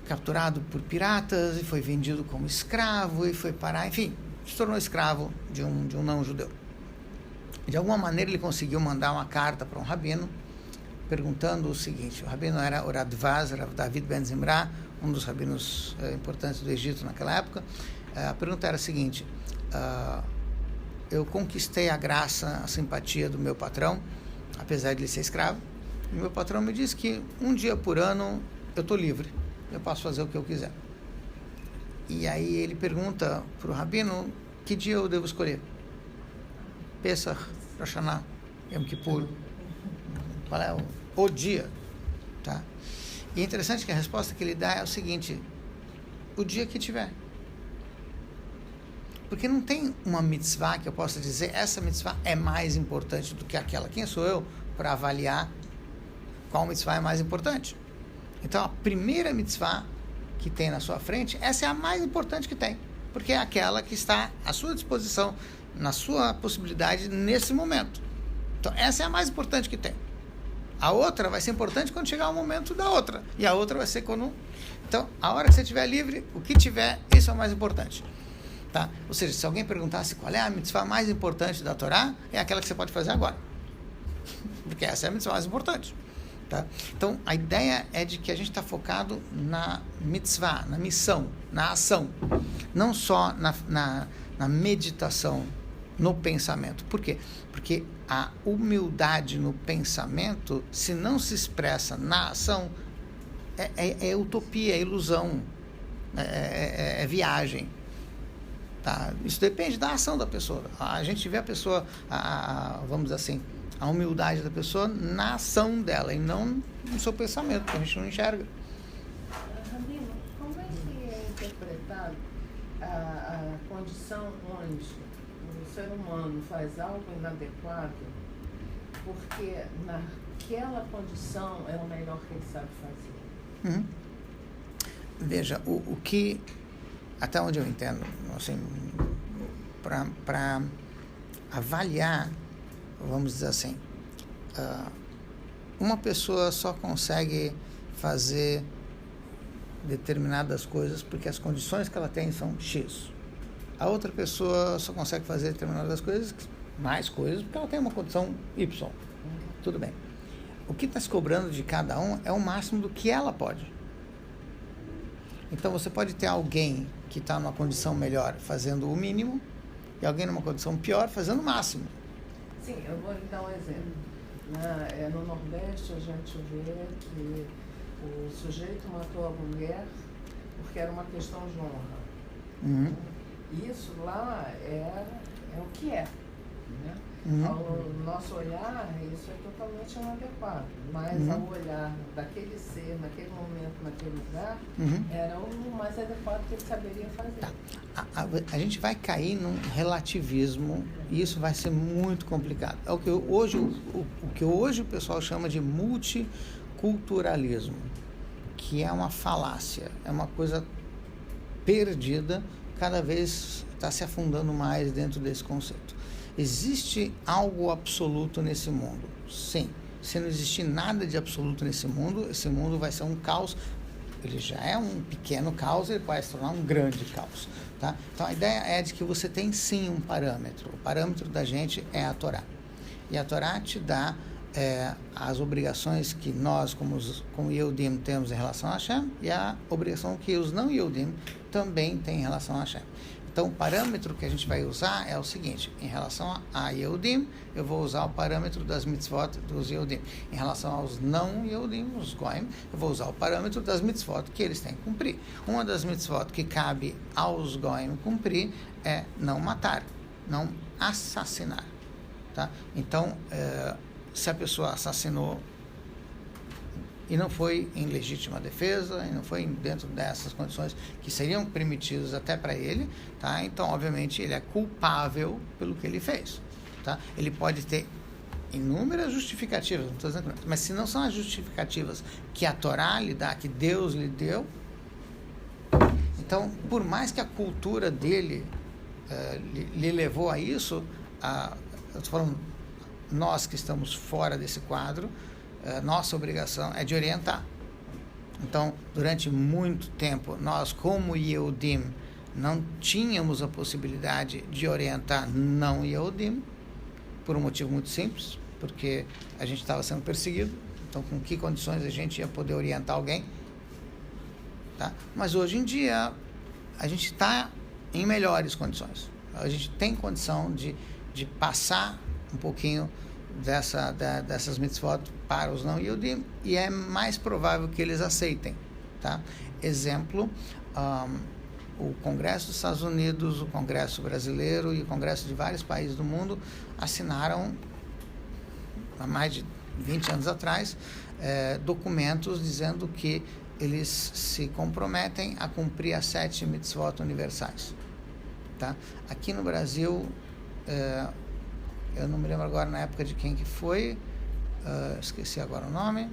capturado por piratas e foi vendido como escravo e foi parar, enfim, se tornou escravo de um não-judeu. De alguma maneira ele conseguiu mandar uma carta para um rabino perguntando o seguinte, o rabino era o Radvaz, Rav David Ben Zimra, um dos rabinos importantes do Egito naquela época. A pergunta era a seguinte, eu conquistei a graça, a simpatia do meu patrão, apesar de ele ser escravo, e meu patrão me disse que um dia por ano eu estou livre, eu posso fazer o que eu quiser. E aí ele pergunta para o rabino, que dia eu devo escolher? Pesach, Rosh Hashanah, Yom Kippur, qual é o dia? Tá? E é interessante que a resposta que ele dá é o seguinte, o dia que tiver. Porque não tem uma mitzvah que eu possa dizer, essa mitzvah é mais importante do que aquela. Quem sou eu para avaliar qual mitzvah é mais importante? Então, a primeira mitzvah que tem na sua frente, essa é a mais importante que tem. Porque é aquela que está à sua disposição, na sua possibilidade nesse momento. Então, essa é a mais importante que tem. A outra vai ser importante quando chegar o momento da outra. E a outra vai ser quando... Então, a hora que você estiver livre, o que tiver, isso é o mais importante. Tá? Ou seja, se alguém perguntasse qual é a mitzvah mais importante da Torá, é aquela que você pode fazer agora. Porque essa é a mitzvah mais importante. Tá? Então, a ideia é de que a gente está focado na mitzvah, na missão, na ação. Não só na meditação, no pensamento. Por quê? Porque a humildade no pensamento, se não se expressa na ação, é utopia, é ilusão, é viagem. Tá? Isso depende da ação da pessoa. A gente vê a pessoa, vamos dizer assim, a humildade da pessoa na ação dela e não no seu pensamento, que a gente não enxerga. Rabino, como é que é interpretado a condição onde o ser humano faz algo inadequado porque naquela condição é o melhor que ele sabe fazer? Veja, o que, até onde eu entendo, assim, para avaliar, vamos dizer assim, uma pessoa só consegue fazer determinadas coisas porque as condições que ela tem são X. A outra pessoa só consegue fazer determinadas coisas, mais coisas, porque ela tem uma condição Y. Tudo bem. O que está se cobrando de cada um é o máximo do que ela pode. Então, você pode ter alguém que está numa condição melhor fazendo o mínimo e alguém numa condição pior fazendo o máximo. Sim, eu vou lhe dar um exemplo. No Nordeste, a gente vê que o sujeito matou a mulher porque era uma questão de honra. Isso lá é o que é. Né? Ao nosso olhar, isso é totalmente inadequado. Mas ao olhar daquele ser, naquele momento, naquele lugar, era o mais adequado que ele saberia fazer. Tá. A gente vai cair num relativismo e isso vai ser muito complicado. É o que hoje o pessoal chama de multiculturalismo, que é uma falácia, é uma coisa perdida, cada vez está se afundando mais dentro desse conceito. Existe algo absoluto nesse mundo? Sim. Se não existir nada de absoluto nesse mundo, esse mundo vai ser um caos. Ele já é um pequeno caos, ele pode se tornar um grande caos. Tá? Então, a ideia é de que você tem sim um parâmetro. O parâmetro da gente é a Torá. E a Torá te dá as obrigações que nós, como Yehudim, temos em relação a Hashem e a obrigação que os não Yehudim também têm em relação a Hashem. Então, o parâmetro que a gente vai usar é o seguinte: em relação a Yehudim, eu vou usar o parâmetro das mitzvot dos Yehudim. Em relação aos não Yehudim, os Goim, eu vou usar o parâmetro das mitzvot que eles têm que cumprir. Uma das mitzvot que cabe aos Goim cumprir é não matar, não assassinar. Tá? Então, se a pessoa assassinou e não foi em legítima defesa, e não foi dentro dessas condições que seriam permitidas até para ele, tá? Então, obviamente, ele é culpável pelo que ele fez. Tá? Ele pode ter inúmeras justificativas, não estou dizendo, mas se não são as justificativas que a Torá lhe dá, que Deus lhe deu, então, por mais que a cultura dele lhe levou a isso, eu estou falando, nós que estamos fora desse quadro, nossa obrigação é de orientar. Então, durante muito tempo, nós, como Yehudim, não tínhamos a possibilidade de orientar não Yehudim, por um motivo muito simples, porque a gente estava sendo perseguido. Então, com que condições a gente ia poder orientar alguém? Tá? Mas hoje em dia, a gente está em melhores condições. A gente tem condição de passar um pouquinho dessas mitzvot para os não Yehudim, e é mais provável que eles aceitem. Tá? Exemplo, o Congresso dos Estados Unidos, o Congresso brasileiro e o Congresso de vários países do mundo assinaram, há mais de 20 anos atrás, documentos dizendo que eles se comprometem a cumprir as 7 mitzvot universais. Tá? Aqui no Brasil, eu não me lembro agora na época de quem que foi, esqueci agora o nome,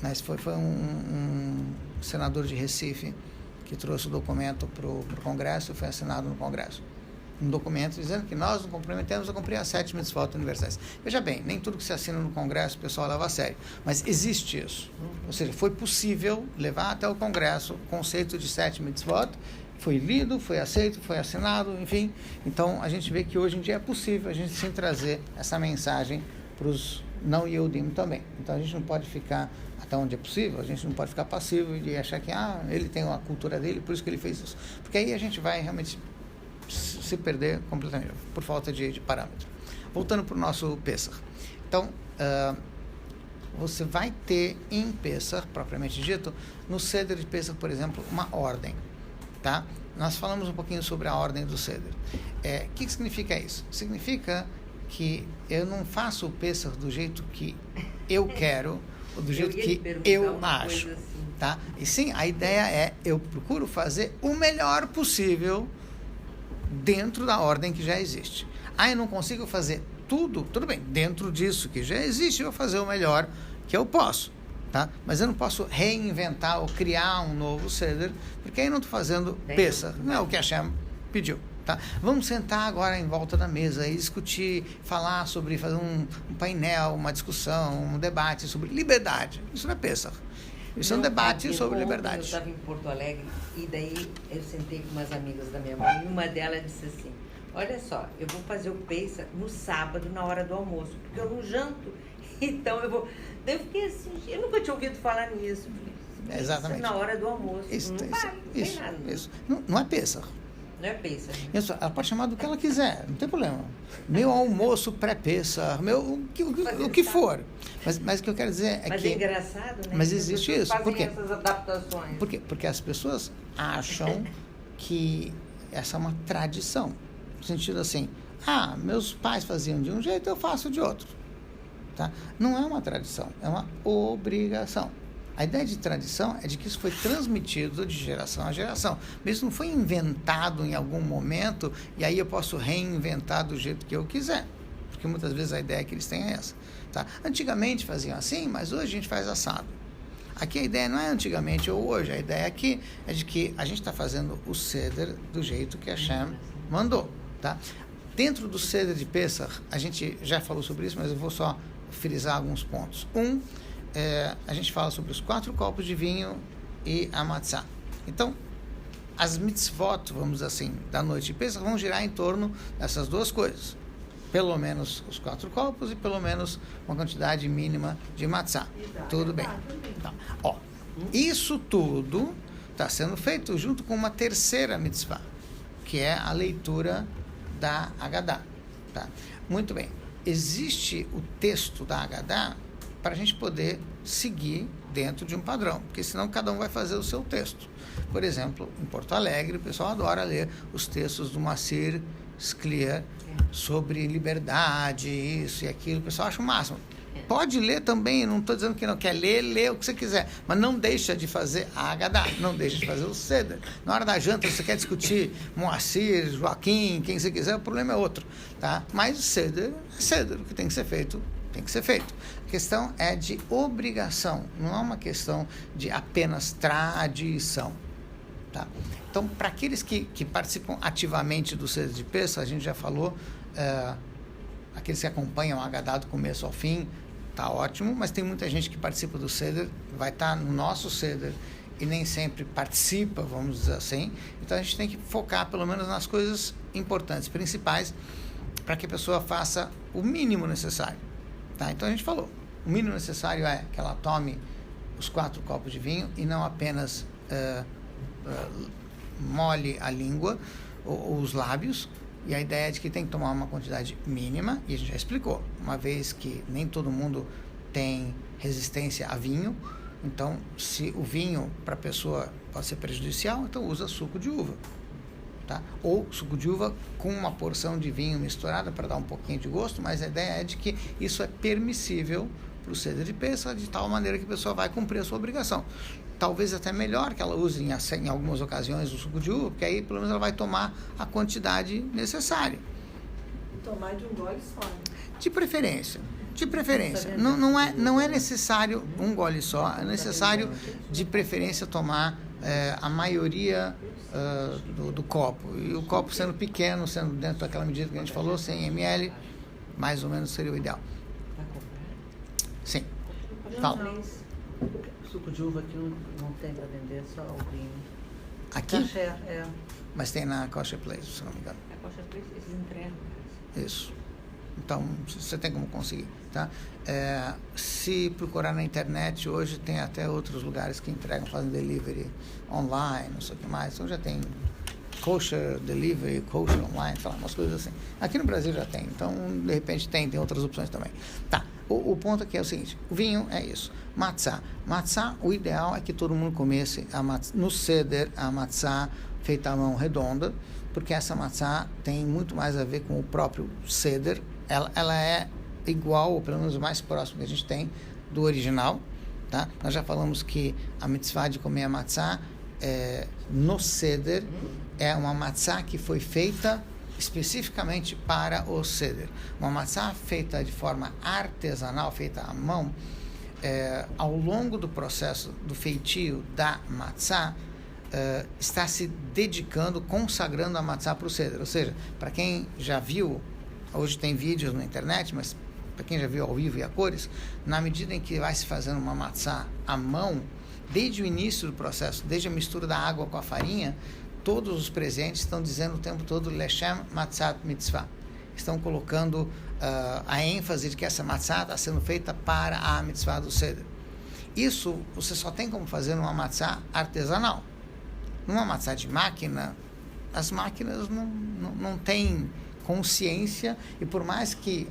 mas foi um senador de Recife que trouxe o documento para o Congresso e foi assinado no Congresso. um documento dizendo que nós nos comprometemos a cumprir as 7 mitzvot universais. Veja bem, nem tudo que se assina no Congresso o pessoal leva a sério, mas existe isso. Ou seja, foi possível levar até o Congresso o conceito de 7 mitzvot, foi lido, foi aceito, foi assinado, enfim. Então, a gente vê que hoje em dia é possível a gente sim trazer essa mensagem para os não Yehudim também. Então, a gente não pode ficar, até onde é possível, a gente não pode ficar passivo e achar que ele tem uma cultura dele, por isso que ele fez isso. Porque aí a gente vai realmente se perder completamente, por falta de parâmetro. Voltando para o nosso Pesach. Então, você vai ter em Pesach, propriamente dito, no Seder de Pesach, por exemplo, uma ordem. Tá? Nós falamos um pouquinho sobre a ordem do Seder. O que significa isso? Significa que eu não faço o Pesach do jeito que eu quero, ou do jeito que eu acho. Assim. Tá? E sim, a ideia eu procuro fazer o melhor possível dentro da ordem que já existe. Eu não consigo fazer tudo bem, dentro disso que já existe, eu vou fazer o melhor que eu posso. Tá? Mas eu não posso reinventar ou criar um novo Seder, porque aí eu não estou fazendo Pesach, não é o que Hashem pediu. Tá? Vamos sentar agora em volta da mesa e discutir, falar sobre, fazer um painel, uma discussão, um debate sobre liberdade. Isso não é Pesach. Isso é um debate sobre liberdade. Eu estava em Porto Alegre e daí eu sentei com umas amigas da minha mãe e uma delas disse assim, olha só, eu vou fazer o Pesach no sábado, na hora do almoço, porque eu não janto, então eu vou... Daí eu fiquei assim, eu nunca tinha ouvido falar nisso. Exatamente. Na hora do almoço. Não tem nada. Isso. Não é Pesach. Não é Pesach. Isso, ela pode chamar do que ela quiser, não tem problema. Meu almoço pré-Pesach, o que for. Mas o que eu quero dizer é mas que... Mas é engraçado, né? Mas existe isso. Fazem Por quê? essas adaptações. Por quê? Porque as pessoas acham que essa é uma tradição. No sentido assim, meus pais faziam de um jeito, eu faço de outro. Tá? Não é uma tradição, é uma obrigação. A ideia de tradição é de que isso foi transmitido de geração a geração. Mas isso não foi inventado em algum momento e aí eu posso reinventar do jeito que eu quiser. Porque muitas vezes a ideia que eles têm é essa. Tá? Antigamente faziam assim, mas hoje a gente faz assado. Aqui a ideia não é antigamente ou hoje, a ideia aqui é de que a gente está fazendo o Seder do jeito que Hashem mandou. Tá? Dentro do Seder de Pesach, a gente já falou sobre isso, mas eu vou só frisar alguns pontos. A gente fala sobre os 4 copos de vinho e a matzá. Então, as mitzvot, vamos assim, da noite de Pesach, vão girar em torno dessas duas coisas. Pelo menos os 4 copos e pelo menos uma quantidade mínima de matzá. Tudo bem. Então, isso tudo está sendo feito junto com uma terceira mitzvah, que é a leitura da Haggadah. Tá? Muito bem. Existe o texto da Haggadah para a gente poder seguir dentro de um padrão, porque senão cada um vai fazer o seu texto. Por exemplo, em Porto Alegre, o pessoal adora ler os textos do Moacir Scliar sobre liberdade, isso e aquilo, o pessoal acha o máximo. Pode ler também, não estou dizendo que não quer ler, lê o que você quiser, mas não deixa de fazer a Haggadah, não deixa de fazer o Seder. Na hora da janta, você quer discutir Moacir, Joaquim, quem você quiser, o problema é outro. Tá? Mas o Seder é Seder, o que tem que ser feito, tem que ser feito. A questão é de obrigação, não é uma questão de apenas tradição. Tá? Então, para aqueles que participam ativamente do Seder de Pesach, a gente já falou, aqueles que acompanham a Haggadah do começo ao fim, tá ótimo, mas tem muita gente que participa do Seder, vai estar no nosso Seder e nem sempre participa, vamos dizer assim. Então a gente tem que focar pelo menos nas coisas importantes, principais, para que a pessoa faça o mínimo necessário. Tá? Então a gente falou, o mínimo necessário é que ela tome os 4 copos de vinho e não apenas molhe a língua ou os lábios. E a ideia é de que tem que tomar uma quantidade mínima, e a gente já explicou, uma vez que nem todo mundo tem resistência a vinho, então se o vinho para a pessoa pode ser prejudicial, então usa suco de uva. Tá? Ou suco de uva com uma porção de vinho misturada para dar um pouquinho de gosto, mas a ideia é de que isso é permissível para o Seder de Pesach, de tal maneira que a pessoa vai cumprir a sua obrigação. Talvez até melhor que ela use em algumas ocasiões o suco de uva, porque aí pelo menos ela vai tomar a quantidade necessária. Tomar de um gole só. Né? De preferência. De preferência. Não é necessário um gole só, é necessário, de preferência, tomar a maioria do copo. E o copo sendo pequeno, sendo dentro daquela medida que a gente falou, 100 ml, mais ou menos seria o ideal. Sim. Fala. Suco de uva aqui não tem para vender, só o vinho. Aqui? Caché, Mas tem na Kosher Place, se não me engano. A Kosher Place, eles entregam. Isso. Então, você tem como conseguir, tá? Se procurar na internet, hoje tem até outros lugares que entregam, fazem delivery online, não sei o que mais. Então, já tem kosher delivery, kosher online, sei lá, umas coisas assim. Aqui no Brasil já tem, então, de repente, tem outras opções também. Tá, o ponto aqui é o seguinte, o vinho é isso. Matzah. Matzah, o ideal é que todo mundo comece no Seder, a matzah feita à mão redonda, porque essa matzah tem muito mais a ver com o próprio Seder. Ela é igual, ou pelo menos o mais próximo que a gente tem do original, tá? Nós já falamos que a mitzvah de comer a matzah no Seder é uma matzah que foi feita especificamente para o Seder. Uma matzah feita de forma artesanal, feita à mão, ao longo do processo do feitio da matzah, está se dedicando, consagrando a matzah para o Seder. Ou seja, para quem já viu, hoje tem vídeos na internet, mas para quem já viu ao vivo e a cores, na medida em que vai se fazendo uma matzah à mão, desde o início do processo, desde a mistura da água com a farinha, todos os presentes estão dizendo o tempo todo Lechem Matzat Mitzvah. Estão colocando a ênfase de que essa matzah está sendo feita para a mitzvah do Seder. Isso você só tem como fazer numa matzah artesanal. Numa matzah de máquina, as máquinas não têm consciência, e por mais que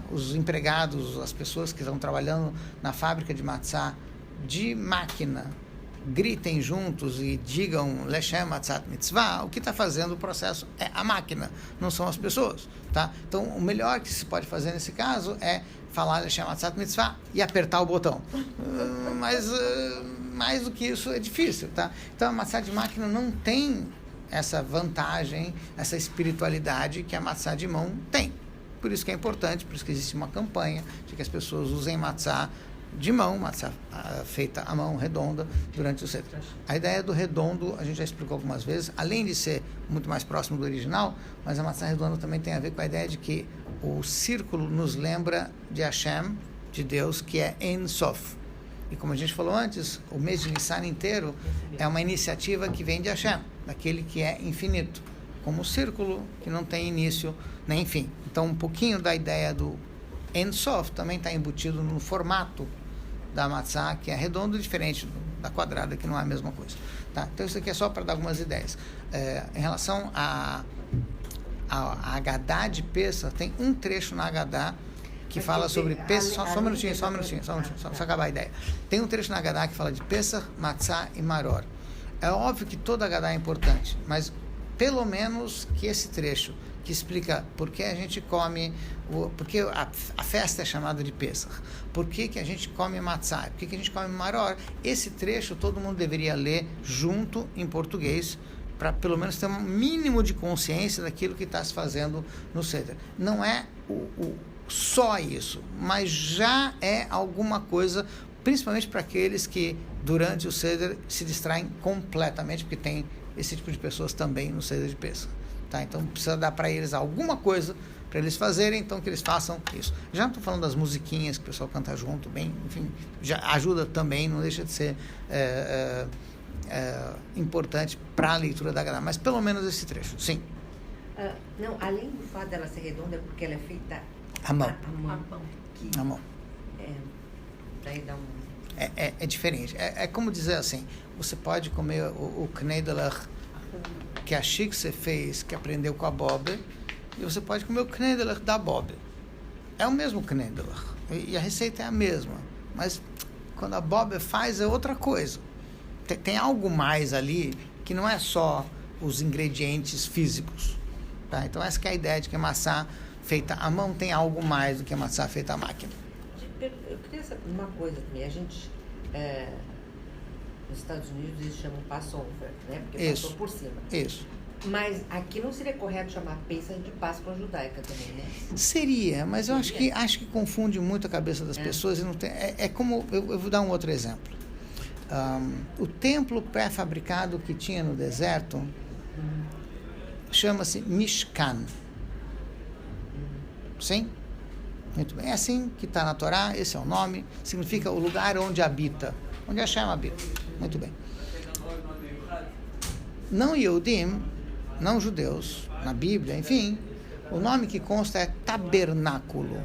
os empregados, as pessoas que estão trabalhando na fábrica de matzah de máquina gritem juntos e digam Lechem Matzat Mitzvah, o que está fazendo o processo é a máquina, não são as pessoas, tá? Então, o melhor que se pode fazer nesse caso é falar Lechem Matzat Mitzvah e apertar o botão. Mas mais do que isso é difícil, tá? Então, a matzah de máquina não tem essa vantagem, essa espiritualidade que a matzah de mão tem. Por isso que é importante, por isso que existe uma campanha de que as pessoas usem matzah de mão, matzah feita à mão, redonda, durante o Seder. A ideia do redondo, a gente já explicou algumas vezes, além de ser muito mais próximo do original, mas a matzah redonda também tem a ver com a ideia de que o círculo nos lembra de Hashem, de Deus, que é Ein Sof. E como a gente falou antes, o mês de Nissan inteiro é uma iniciativa que vem de Hashem, daquele que é infinito, como o círculo que não tem início nem fim. Então, um pouquinho da ideia do Ein Sof também está embutido no formato da matzah, que é redondo, diferente da quadrada, que não é a mesma coisa. Tá? Então, isso aqui é só para dar algumas ideias. Em relação a Haggadah de Pesach, tem um trecho na Haggadah que fala sobre Pesach, só um minutinho, só acabar a ideia. Tem um trecho na Haggadah que fala de Pesach, Matzah e Maror. É óbvio que toda Haggadah é importante, mas pelo menos que esse trecho que explica por que a gente come, por que a festa é chamada de Pesach, por que a gente come Matzah, por que a gente come Maror, esse trecho todo mundo deveria ler junto em português, para pelo menos ter um mínimo de consciência daquilo que está se fazendo no Seder. Não é só isso, mas já é alguma coisa, principalmente para aqueles que durante o Seder se distraem completamente, porque tem esse tipo de pessoas também no Seder de Pesach. Tá? Então precisa dar para eles alguma coisa para eles fazerem, então que eles façam isso. Já não estou falando das musiquinhas que o pessoal canta junto, bem, enfim, já ajuda também, não deixa de ser importante para a leitura da Haggadah, mas pelo menos esse trecho, sim. Não, além do fato dela ser redonda, é porque ela é feita à mão. À mão. Daí dá É diferente. É como dizer assim, você pode comer o Knedelach que a Shikse fez, que aprendeu com a Bob, e você pode comer o Knedelach da Bob. É o mesmo Knedelach, e a receita é a mesma, mas quando a Bob faz é outra coisa. Tem algo mais ali que não é só os ingredientes físicos. Tá? Então essa que é a ideia de que a maçã feita à mão tem algo mais do que a maçã feita à máquina. Eu queria saber uma coisa também. A gente, nos Estados Unidos, eles chamam Passover, né? Porque Isso. passou por cima. Isso. Mas aqui não seria correto chamar Pêssar de Páscoa judaica também, né? Seria, mas eu acho que confunde muito a cabeça das pessoas. E não tem, é como, eu vou dar um outro exemplo. O templo pré-fabricado que tinha no deserto chama-se Mishkan. Sim? Muito bem. É assim que está na Torá, esse é o nome, significa o lugar onde habita, onde Hashem habita. Muito bem. Não Yehudim, não judeus, na Bíblia, enfim, o nome que consta é tabernáculo.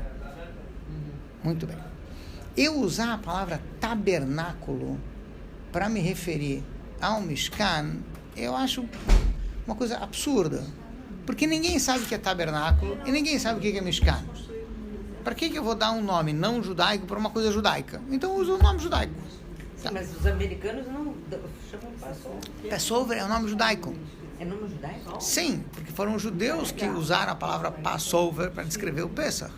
Muito bem. Eu usar a palavra tabernáculo para me referir ao Mishkan, eu acho uma coisa absurda. Porque ninguém sabe o que é tabernáculo e ninguém sabe o que é Mishkan. Para que eu vou dar um nome não judaico para uma coisa judaica? Então eu uso o nome judaico. Sim, mas os americanos não chamam Passover. Passover é um nome judaico. É nome judaico? Sim, porque foram os judeus que usaram a palavra Passover para descrever o Pêssar.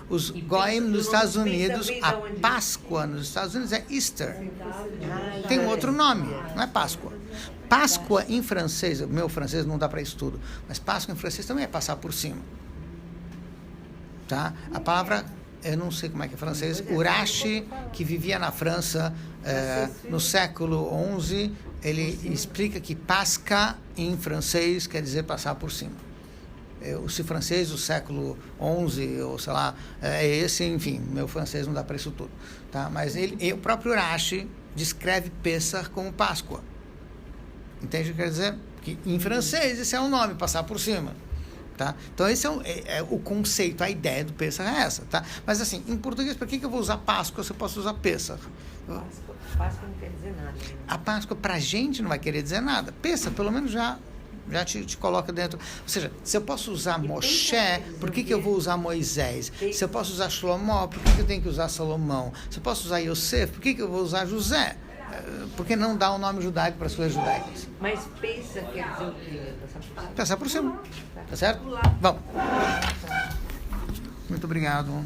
Os Goim nos Estados Unidos, a Páscoa nos Estados Unidos é Easter. Tem um outro nome, não é Páscoa. Páscoa em francês, meu francês não dá para isso tudo, mas Páscoa em francês também é passar por cima. Tá? A palavra, eu não sei como é que é francês, Urashi, que vivia na França no século XI, ele explica que Pasca em francês quer dizer passar por cima. Se francês do século XI, ou sei lá, é esse, enfim, meu francês não dá para isso tudo. Tá? Mas o próprio Urashi descreve Pêssar como Páscoa. Entende o que quer dizer? Que em francês esse é o nome, passar por cima. Tá? Então esse é o conceito, a ideia do Pêssar é essa. Tá? Mas assim, em português, para que eu vou usar Páscoa se eu posso usar Pêssar? Páscoa não quer dizer nada. A Páscoa para a gente não vai querer dizer nada. Pêssar, pelo menos já te coloca dentro. Ou seja, se eu posso usar Moshe, por que eu vou usar Moisés? Se eu posso usar Shlomo, por que eu tenho que usar Salomão? Se eu posso usar Yosef, por que eu vou usar José? Por que não dar um nome judaico para as coisas judaicas? Mas Pêssar quer dizer o quê? Passar por cima. Tá certo? Bom. Muito obrigado.